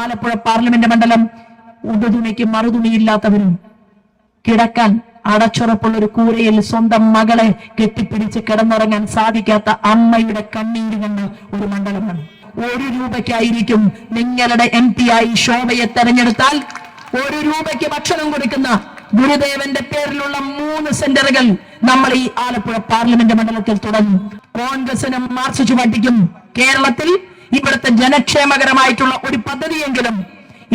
Alappuzha parliament മണ്ഡലം ഉടുതുണിക്ക് മറുതുണിയില്ലാത്തവരും കിടക്കാൻ അടച്ചുറപ്പുള്ള ഒരു കൂരയിൽ സ്വന്തം മകളെ കെട്ടിപ്പിടിച്ച് കിടന്നുറങ്ങാൻ സാധിക്കാത്ത അമ്മയുടെ കണ്ണീര് കണ്ട ഒരു മണ്ഡലമാണ്. 1 രൂപയ്ക്കായിരിക്കും നിങ്ങളുടെ MP ആയി ശോഭയെ തെരഞ്ഞെടുത്താൽ 1 രൂപയ്ക്ക് ഭക്ഷണം കൊടുക്കുന്ന ഗുരുദേവന്റെ പേരിലുള്ള 3 സെന്ററുകൾ നമ്മൾ ഈ ആലപ്പുഴ പാർലമെന്റ് മണ്ഡലത്തിൽ തുടങ്ങി. കോൺഗ്രസിനും മാർക്സിസ്റ്റ് പാർട്ടിക്കും കേരളത്തിൽ ഇവിടുത്തെ ജനക്ഷേമകരമായിട്ടുള്ള ഒരു പദ്ധതിയെങ്കിലും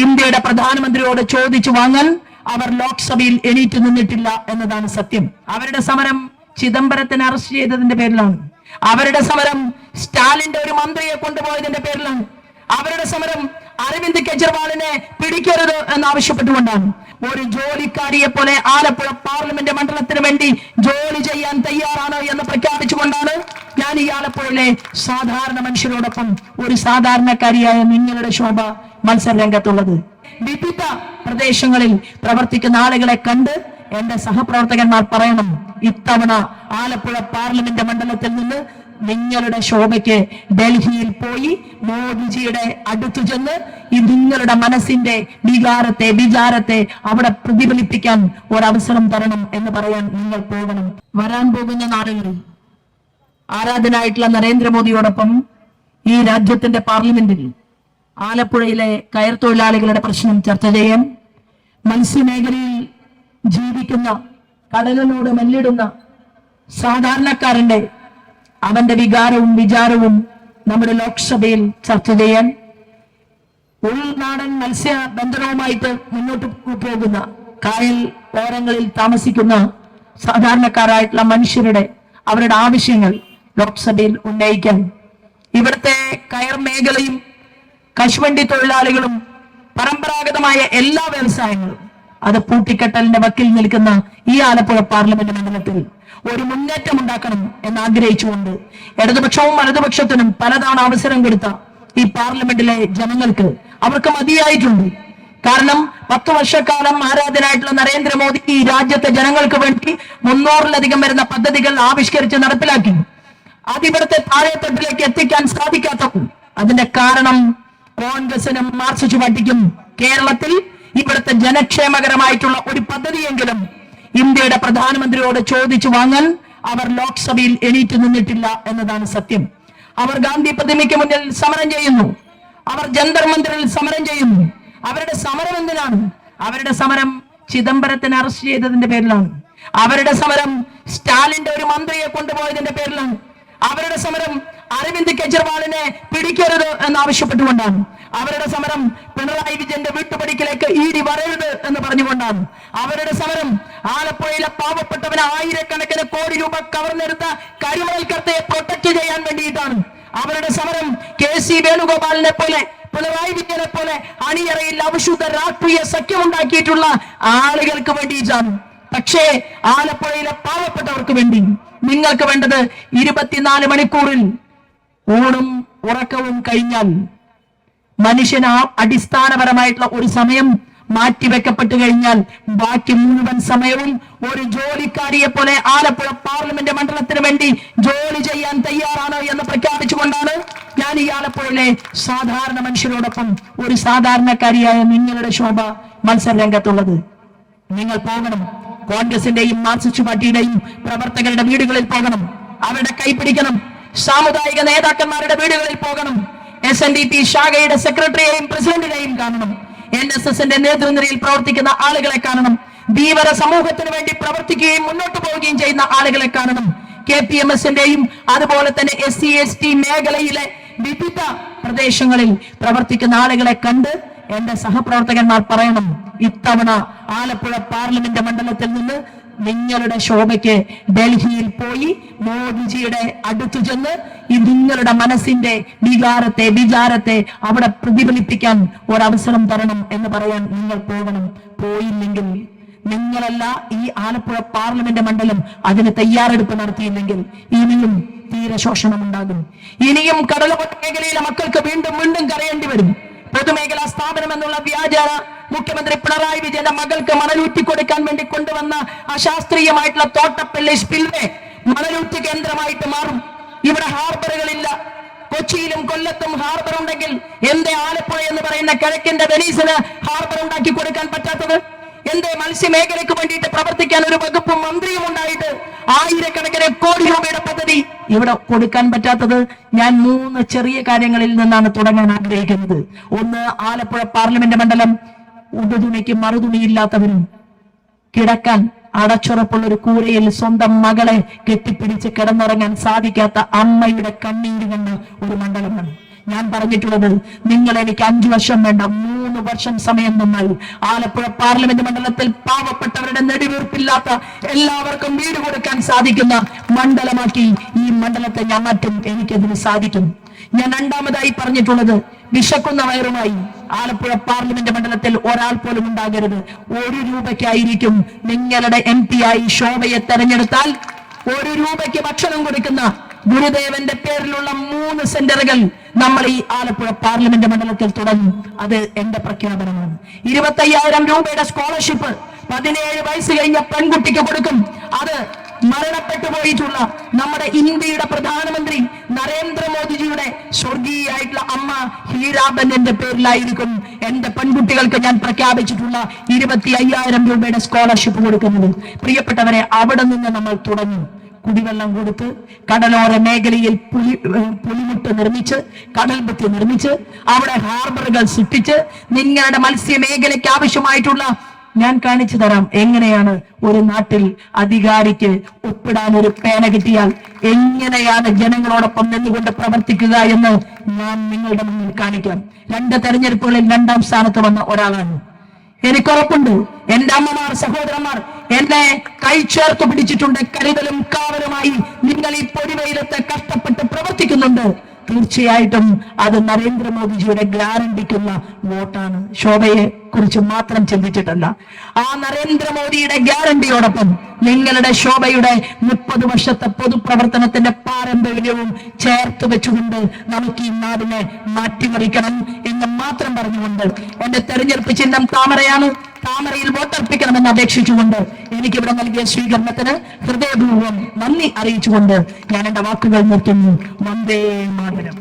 ഇന്ത്യയുടെ പ്രധാനമന്ത്രിയോട് ചോദിച്ചു വാങ്ങാൻ അവർ ലോക്സഭയിൽ എണീറ്റ് നിന്നിട്ടില്ല എന്നതാണ് സത്യം. അവരുടെ സമരം ചിദംബരത്തിനെ അറസ്റ്റ് ചെയ്തതിന്റെ പേരിലാണ്. അവരുടെ സമരം സ്റ്റാലിന്റെ ഒരു മന്ത്രിയെ കൊണ്ടുപോയതിന്റെ പേരിലാണ്. അവരുടെ സമരം അരവിന്ദ് കെജ്രിവാളിനെ പിടിക്കരുത് എന്നാവശ്യപ്പെട്ടുകൊണ്ടാണ്. ഒരു ജോലിക്കാരിയെ പോലെ ആലപ്പുഴ പാർലമെന്റ് മണ്ഡലത്തിന് വേണ്ടി ജോലി ചെയ്യാൻ തയ്യാറാണ് എന്ന് പ്രഖ്യാപിച്ചുകൊണ്ടാണ് ഞാൻ ഈ ആലപ്പുഴയിലെ സാധാരണ മനുഷ്യരോടൊപ്പം ഒരു സാധാരണക്കാരിയായ നിങ്ങളുടെ ശോഭ മത്സര രംഗത്തുള്ളത്. വിവിധ പ്രദേശങ്ങളിൽ പ്രവർത്തിക്കുന്ന ആളുകളെ കണ്ട് എന്റെ സഹപ്രവർത്തകന്മാർ പറയണം, ഇത്തവണ ആലപ്പുഴ പാർലമെന്റ് മണ്ഡലത്തിൽ നിന്ന് നിങ്ങളുടെ ശോഭയ്ക്ക് ഡൽഹിയിൽ പോയി മോദിജിയുടെ അടുത്തു ചെന്ന് ഈ നിങ്ങളുടെ മനസ്സിന്റെ വിചാരത്തെ അവിടെ പ്രതിഫലിപ്പിക്കാൻ ഒരവസരം തരണം എന്ന് പറയാൻ നിങ്ങൾ പോകണം. വരാൻ പോകുന്ന നാളുകളിൽ ആരാധനായിട്ടുള്ള നരേന്ദ്രമോദിയോടൊപ്പം ഈ രാജ്യത്തിന്റെ പാർലമെന്റിൽ ആലപ്പുഴയിലെ കയർ തൊഴിലാളികളുടെ പ്രശ്നം ചർച്ച ചെയ്യാൻ, മത്സ്യമേഖലയിൽ ജീവിക്കുന്ന കടലിനോട് മല്ലിടുന്ന സാധാരണക്കാരന്റെ അവന്റെ വികാരവും വിചാരവും നമ്മുടെ ലോക്സഭയിൽ ചർച്ച ചെയ്യാൻ, ഉൾനാടൻ മത്സ്യബന്ധനവുമായിട്ട് മുന്നോട്ട് പോകുന്ന കായൽ ഓരങ്ങളിൽ താമസിക്കുന്ന സാധാരണക്കാരായിട്ടുള്ള മനുഷ്യരുടെ അവരുടെ ആവശ്യങ്ങൾ ലോക്സഭയിൽ ഉന്നയിക്കാൻ, ഇവിടുത്തെ കയർ മേഖലയും കശുവണ്ടി തൊഴിലാളികളും പരമ്പരാഗതമായ എല്ലാ വ്യവസായങ്ങളും അത് പൂട്ടിക്കെട്ടലിന്റെ വക്കിൽ നിൽക്കുന്ന ഈ ആലപ്പുഴ പാർലമെന്റ് മണ്ഡലത്തിൽ ഒരു മുന്നേറ്റം ഉണ്ടാക്കണം എന്ന് ആഗ്രഹിച്ചുകൊണ്ട് ഇടതുപക്ഷവും വലതുപക്ഷത്തിനും പലതവണ അവസരം കൊടുത്ത ഈ പാർലമെന്റിലെ ജനങ്ങൾക്ക് അവർക്ക് മതിയായിട്ടുണ്ട്. കാരണം 10 വർഷക്കാലം ആരാധനായിട്ടുള്ള നരേന്ദ്രമോദി ഈ രാജ്യത്തെ ജനങ്ങൾക്ക് വേണ്ടി 300-ലധികം വരുന്ന പദ്ധതികൾ ആവിഷ്കരിച്ച് നടപ്പിലാക്കി. അതിവിടുത്തെ താഴെത്തട്ടിലേക്ക് എത്തിക്കാൻ സാധിക്കാത്തപ്പോൾ അതിന്റെ കാരണം കോൺഗ്രസിനും മാർക്സിസ്റ്റ് പാർട്ടിക്കും കേരളത്തിൽ ഇവിടുത്തെ ജനക്ഷേമകരമായിട്ടുള്ള ഒരു പദ്ധതിയെങ്കിലും ഇന്ത്യയുടെ പ്രധാനമന്ത്രിയോട് ചോദിച്ചു വാങ്ങാൻ അവർ ലോക്സഭയിൽ എണീറ്റ് നിന്നിട്ടില്ല എന്നതാണ് സത്യം. അവർ ഗാന്ധി പ്രതിമയ്ക്ക് മുന്നിൽ സമരം ചെയ്യുന്നു, അവർ ജന്തർ മന്ദിറിൽ സമരം ചെയ്യുന്നു. അവരുടെ സമരം എന്തിനാണ്? അവരുടെ സമരം ചിദംബരത്തിനെ അറസ്റ്റ് ചെയ്തതിന്റെ പേരിലാണ്. അവരുടെ സമരം സ്റ്റാലിന്റെ ഒരു മന്ത്രിയെ കൊണ്ടുപോയതിന്റെ പേരിലാണ്. അവരുടെ സമരം അരവിന്ദ് കെജ്രിവാളിനെ പിടിക്കരുത് എന്നാവശ്യപ്പെട്ടുകൊണ്ടാണ്. അവരുടെ സമരം പിണറായി വിജയന്റെ വീട്ടുപടിക്കലേക്ക് ഇടി വരരുത് എന്ന് പറഞ്ഞുകൊണ്ടാണ്. അവരുടെ സമരം ആലപ്പുഴയിലെ പാവപ്പെട്ടവന് 1000-കണക്കിന് കോടി രൂപ കവർന്നെടുത്ത കരിമണൽ കർത്തയെ പ്രൊട്ടക്ട് ചെയ്യാൻ വേണ്ടിയിട്ടാണ്. അവരുടെ സമരം KC വേണുഗോപാലിനെ പോലെ പിണറായി വിജയനെ പോലെ അണിയറയിൽ അവിശുദ്ധ രാഷ്ട്രീയ സഖ്യമുണ്ടാക്കിയിട്ടുള്ള ആളുകൾക്ക് വേണ്ടിയിട്ടാണ്. പക്ഷേ ആലപ്പുഴയിലെ പാവപ്പെട്ടവർക്ക് വേണ്ടി നിങ്ങൾക്ക് വേണ്ടത് 24 മണിക്കൂറിൽ ഊണും ഉറക്കവും കഴിഞ്ഞാൽ മനുഷ്യന് അടിസ്ഥാനപരമായിട്ടുള്ള ഒരു സമയം മാറ്റിവെക്കപ്പെട്ടു കഴിഞ്ഞാൽ ബാക്കി മുഴുവൻ സമയവും ഒരു ജോലിക്കാരിയെ പോലെ ആലപ്പുഴ പാർലമെന്റ് മണ്ഡലത്തിന് വേണ്ടി ജോലി ചെയ്യാൻ തയ്യാറാണ് എന്ന് പ്രഖ്യാപിച്ചുകൊണ്ടാണ് ഞാൻ ഈ ആലപ്പുഴയിലെ സാധാരണ മനുഷ്യരോടൊപ്പം ഒരു സാധാരണക്കാരിയായ നിങ്ങളുടെ ശോഭ മത്സര രംഗത്തുള്ളത്. നിങ്ങൾ പോകണം, കോൺഗ്രസിന്റെയും മാർക്സിസ്റ്റ് പാർട്ടിയുടെയും പ്രവർത്തകരുടെ വീടുകളിൽ പോകണം, അവരുടെ കൈപിടിക്കണം, സാമുദായിക നേതാക്കന്മാരുടെ വീടുകളിൽ പോകണം, SNDP ശാഖയുടെ സെക്രട്ടറിയെയും പ്രസിഡന്റിനെയും കാണണം, NSSന്റെ നേതൃനിരയിൽ പ്രവർത്തിക്കുന്ന ആളുകളെ കാണണം, ധീവര സമൂഹത്തിന് വേണ്ടി പ്രവർത്തിക്കുകയും മുന്നോട്ട് പോവുകയും ചെയ്യുന്ന ആളുകളെ കാണണം, KPMSന്റെയും അതുപോലെ തന്നെ SC/ST മേഖലയിലെ വിവിധ പ്രദേശങ്ങളിൽ പ്രവർത്തിക്കുന്ന ആളുകളെ കണ്ട് എന്റെ സഹപ്രവർത്തകന്മാർ പറയണം, ഇത്തവണ ആലപ്പുഴ പാർലമെന്റ് മണ്ഡലത്തിൽ നിന്ന് നിങ്ങളുടെ ശോഭയ്ക്ക് ഡൽഹിയിൽ പോയി മോദിജിയുടെ അടുത്തു ചെന്ന് ഈ നിങ്ങളുടെ മനസ്സിന്റെ വിചാരത്തെ അവിടെ പ്രതിഫലിപ്പിക്കാൻ ഒരവസരം തരണം എന്ന് പറയാൻ നിങ്ങൾ പോകണം. പോയില്ലെങ്കിൽ നിങ്ങളല്ല ഈ ആലപ്പുഴ പാർലമെന്റ് മണ്ഡലം അതിന് തയ്യാറെടുപ്പ് നടത്തിയില്ലെങ്കിൽ ഇനിയും തീരശോഷണം ഉണ്ടാകും. ഇനിയും കടലോര മേഖലയിലെ മക്കൾക്ക് വീണ്ടും വീണ്ടും കരയേണ്ടി വരും. പൊതുമേഖലാ സ്ഥാപനം എന്നുള്ള വ്യാജ മുഖ്യമന്ത്രി പിണറായി വിജയന്റെ മകൾക്ക് മണലൂറ്റി കൊടുക്കാൻ വേണ്ടി കൊണ്ടുവന്ന അശാസ്ത്രീയമായിട്ടുള്ള തോട്ടപ്പള്ളി സ്പിൽവേ മണലൂറ്റ് കേന്ദ്രമായിട്ട് മാറും. ഇവിടെ ഹാർബറുകളില്ല, കൊച്ചിയിലും കൊല്ലത്തും ഹാർബർ ഉണ്ടെങ്കിൽ എന്തേ ആലപ്പുഴ എന്ന് പറയുന്ന കിഴക്കിന്റെ വെനീസിന് ഹാർബർ ഉണ്ടാക്കി കൊടുക്കാൻ പറ്റാത്തത്? എന്തേ മത്സ്യമേഖലയ്ക്ക് വേണ്ടിയിട്ട് പ്രവർത്തിക്കാൻ ഒരു വകുപ്പും മന്ത്രിയും ഉണ്ടായിട്ട് ആയിരക്കണക്കിന് കോടി രൂപയുടെ പദ്ധതി ഇവിടെ കൊടുക്കാൻ പറ്റാത്തത്? ഞാൻ 3 ചെറിയ കാര്യങ്ങളിൽ നിന്നാണ് തുടങ്ങാൻ ആഗ്രഹിക്കുന്നത്. ഒന്ന്, ആലപ്പുഴ പാർലമെന്റ് മണ്ഡലം ഉടുതുണിക്ക് മറുതുണിയില്ലാത്തവരും കിടക്കാൻ അടച്ചുറപ്പുള്ള ഒരു കൂരയിൽ സ്വന്തം മകളെ കെട്ടിപ്പിടിച്ച് കിടന്നുറങ്ങാൻ സാധിക്കാത്ത അമ്മയുടെ കണ്ണീര് കണ്ട ഒരു മണ്ഡലമാണ്. ഞാൻ പറഞ്ഞിട്ടുള്ളത്, നിങ്ങൾ എനിക്ക് 5 വർഷം വേണ്ട, 3 വർഷം സമയം തന്നാൽ ആലപ്പുഴ പാർലമെന്റ് മണ്ഡലത്തിൽ പാവപ്പെട്ടവരുടെ നെടുവീർപ്പില്ലാത്ത എല്ലാവർക്കും വീട് കൊടുക്കാൻ സാധിക്കുന്ന മണ്ഡലമാക്കി ഈ മണ്ഡലത്തെ ഞാൻ മാറ്റും. എനിക്കതിന് സാധിക്കും. ഞാൻ രണ്ടാമതായി പറഞ്ഞിട്ടുള്ളത്, വിശക്കുന്ന വയറുമായി ആലപ്പുഴ പാർലമെന്റ് മണ്ഡലത്തിൽ ഒരാൾ പോലും ഉണ്ടാകരുത്. 1 രൂപയ്ക്കായിരിക്കും നിങ്ങളുടെ MP ആയി ശോഭയെ തെരഞ്ഞെടുത്താൽ 1 രൂപയ്ക്ക് ഭക്ഷണം കൊടുക്കുന്ന ഗുരുദേവന്റെ പേരിലുള്ള 3 സെന്ററുകൾ നമ്മൾ ഈ ആലപ്പുഴ പാർലമെന്റ് മണ്ഡലത്തിൽ തുടങ്ങി. അത് എന്റെ പ്രഖ്യാപനമാണ്. 25,000 രൂപയുടെ സ്കോളർഷിപ്പ് 17 വയസ്സ് കഴിഞ്ഞ പെൺകുട്ടിക്ക് കൊടുക്കും. അത് മരണപ്പെട്ടു പോയിട്ടുള്ള നമ്മുടെ ഇന്ത്യയുടെ പ്രധാനമന്ത്രി നരേന്ദ്രമോദിജിയുടെ സ്വർഗീയായിട്ടുള്ള അമ്മ ഹീരാബന്റെ പേരിലായിരിക്കും എന്റെ പെൺകുട്ടികൾക്ക് ഞാൻ പ്രഖ്യാപിച്ചിട്ടുള്ള 25,000 രൂപയുടെ സ്കോളർഷിപ്പ് കൊടുക്കുന്നത്. പ്രിയപ്പെട്ടവരെ, അവിടെ നിന്ന് നമ്മൾ തുടങ്ങി. കുടിവെള്ളം കൊടുത്ത്, കടലോര മേഖലയിൽ പുലിമുട്ട് നിർമ്മിച്ച്, കടൽഭിത്തി നിർമ്മിച്ച്, അവിടെ ഹാർബറുകൾ സൃഷ്ടിച്ച്, നിങ്ങളുടെ മത്സ്യമേഖലയ്ക്ക് ആവശ്യമായിട്ടുള്ള ഞാൻ കാണിച്ചു തരാം എങ്ങനെയാണ് ഒരു നാട്ടിൽ അധികാരിക്ക് ഒപ്പിടാൻ ഒരു പേന കിട്ടിയാൽ എങ്ങനെയാണ് ജനങ്ങളോടൊപ്പം നിന്നുകൊണ്ട് പ്രവർത്തിക്കുക എന്ന് ഞാൻ നിങ്ങളുടെ മുന്നിൽ കാണിക്കാം. 2 തെരഞ്ഞെടുപ്പുകളിൽ 2ാം സ്ഥാനത്ത് വന്ന ഒരാളാണ്. എനിക്കുറപ്പുണ്ട്, എന്റെ അമ്മമാർ, സഹോദരന്മാർ എന്നെ കൈ ചേർത്ത് പിടിച്ചിട്ടുണ്ട്. കരുതലും കാവലുമായി നിങ്ങൾ ഈ പൊടിവെയിലത്ത് കഷ്ടപ്പെട്ട് പ്രവർത്തിക്കുന്നുണ്ട്. തീർച്ചയായിട്ടും അത് നരേന്ദ്രമോദിജിയുടെ ഗ്യാരണ്ടിക്കുള്ള വോട്ടാണ്. ശോഭയെ കുറിച്ച് മാത്രം ചിന്തിച്ചിട്ടല്ല. ആ നരേന്ദ്രമോദിയുടെ ഗ്യാരണ്ടിയോടൊപ്പം നിങ്ങളുടെ ശോഭയുടെ 30 വർഷത്തെ പൊതുപ്രവർത്തനത്തിന്റെ പാരമ്പര്യവും ചേർത്ത് വെച്ചുകൊണ്ട് നമുക്ക് ഈ നാടിനെ മാറ്റിമറിക്കണം എന്ന് മാത്രം പറഞ്ഞുകൊണ്ട് എന്റെ തെരഞ്ഞെടുപ്പ് ചിഹ്നം താമരയാണ്. താമരയിൽ വോട്ടർപ്പിക്കണമെന്ന് അപേക്ഷിച്ചുകൊണ്ട് എനിക്കിവിടെ നൽകിയ സ്വീകരണത്തിന് ഹൃദയപൂർവ്വം നന്ദി അറിയിച്ചുകൊണ്ട് ഞാൻ എന്റെ വാക്കുകൾ നിർത്തുന്നു. വന്ദേ മാതരം.